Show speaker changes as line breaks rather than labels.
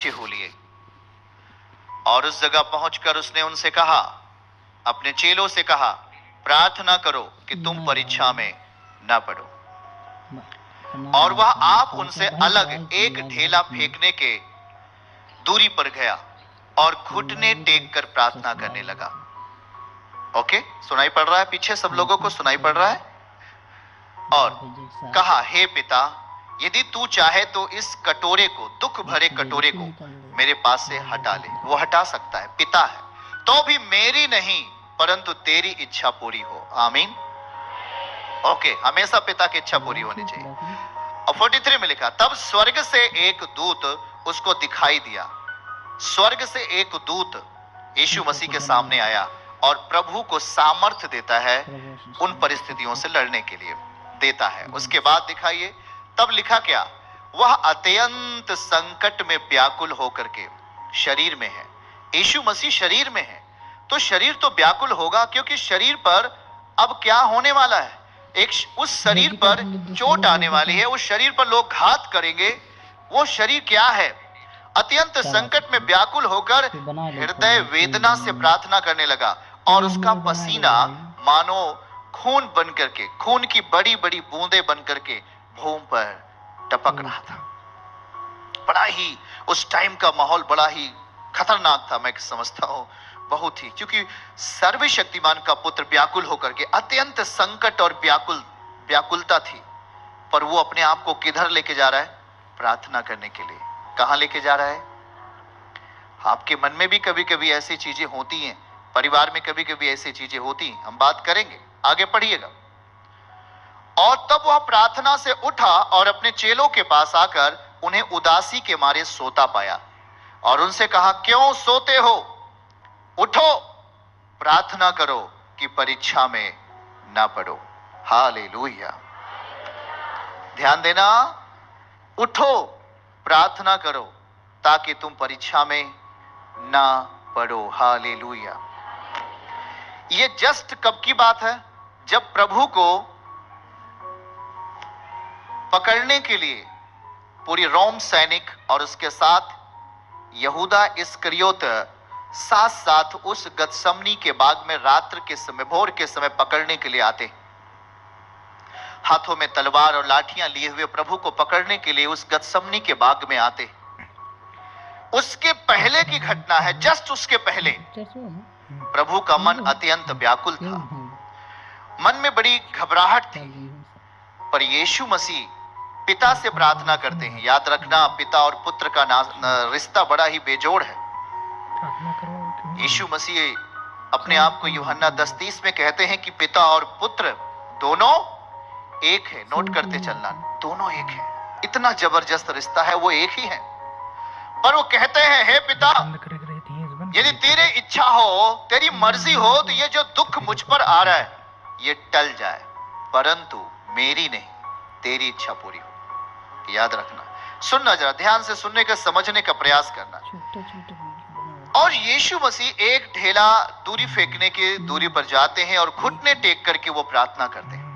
हो लिए और उस जगह पहुंचकर उसने उनसे कहा, अपने चेलों से कहा, प्रार्थना करो कि तुम परीक्षा में न पड़ो। और वह आप उनसे अलग एक ढेला फेंकने के दूरी पर गया और घुटने टेक कर प्रार्थना करने लगा। ओके, सुनाई पड़ रहा है? पीछे सब लोगों को सुनाई पड़ रहा है? और कहा, हे पिता, यदि तू चाहे तो इस कटोरे को, दुख भरे कटोरे को मेरे पास से हटा ले। वो हटा सकता है, पिता है। तो भी मेरी नहीं परंतु तेरी इच्छा पूरी हो। आमीन। ओके, हमेशा पिता की इच्छा पूरी होनी चाहिए। और 43 में लिखा, तब स्वर्ग से एक दूत उसको दिखाई दिया। स्वर्ग से एक दूत यीशु मसीह के सामने आया और प्रभु को सामर्थ्य देता है उन परिस्थितियों से लड़ने के लिए, देता है। उसके बाद दिखाइए, तब लिखा क्या, वह अत्यंत संकट में व्याकुल होकर के शरीर में है। यीशु मसीह शरीर में है तो शरीर तो व्याकुल होगा, क्योंकि शरीर पर अब क्या होने वाला है? एक उस शरीर पर चोट आने वाली है, उस शरीर पर लोग घात करेंगे। वो शरीर क्या है? अत्यंत संकट में व्याकुल होकर हृदय वेदना से प्रार्थना करने लगा और उसका पसीना मानो खून बन करके, खून की बड़ी बड़ी बूंदें बन करके भूमि पर टपक रहा था। बड़ा ही उस टाइम का माहौल बड़ा ही खतरनाक था, मैं समझता हूं, बहुत ही, क्योंकि सर्वशक्तिमान का पुत्र व्याकुल होकर के, अत्यंत संकट और व्याकुलता थी, पर वो अपने आप को किधर लेके जा रहा है? प्रार्थना करने के लिए। कहां लेके जा रहा है? आपके मन में भी कभी कभी ऐसी चीजें होती हैं, परिवार में कभी कभी ऐसी चीजें होती हैं, हम बात करेंगे, आगे पढ़िएगा। और तब वह प्रार्थना से उठा और अपने चेलों के पास आकर उन्हें उदासी के मारे सोता पाया और उनसे कहा, क्यों सोते हो? उठो, प्रार्थना करो कि परीक्षा में ना पड़ो। हालेलुया। ध्यान देना, उठो, प्रार्थना करो ताकि तुम परीक्षा में ना पड़ो। हालेलुया। ये जस्ट कब की बात है? जब प्रभु को पकड़ने के लिए पूरी रोम सैनिक और उसके साथ यहूदा इस्करियोत साथ साथ उस गतसमनी के बाग में रात्र के समय, भोर के समय पकड़ने के लिए आते, हाथों में तलवार और लाठियां लिए हुए प्रभु को पकड़ने के लिए उस गतसमनी के बाग में आते। उसके पहले की घटना है, जस्ट उसके पहले प्रभु का मन अत्यंत व्याकुल था, मन में बड़ी घबराहट थी, पर यीशु मसीह पिता से प्रार्थना करते हैं। याद रखना, पिता और पुत्र का रिश्ता बड़ा ही बेजोड़ है। यीशु मसीह अपने आप को यूहन्ना 10:30 में कहते हैं कि पिता और पुत्र दोनों एक है। नोट करते चलना, दोनों एक है। इतना जबरदस्त रिश्ता है, वो एक ही है। पर वो कहते हैं, हे पिता, यदि तेरी इच्छा हो, तेरी मर्जी हो, तो ये जो दुख मुझ पर आ रहा है ये टल जाए, परंतु मेरी नहीं, तेरी इच्छा पूरी हो। याद रखना, सुनना, जरा ध्यान से सुनने का, समझने का प्रयास करना। और यीशु मसीह एक ढेला दूरी फेंकने की दूरी पर जाते हैं और घुटने टेक करके वो प्रार्थना करते हैं।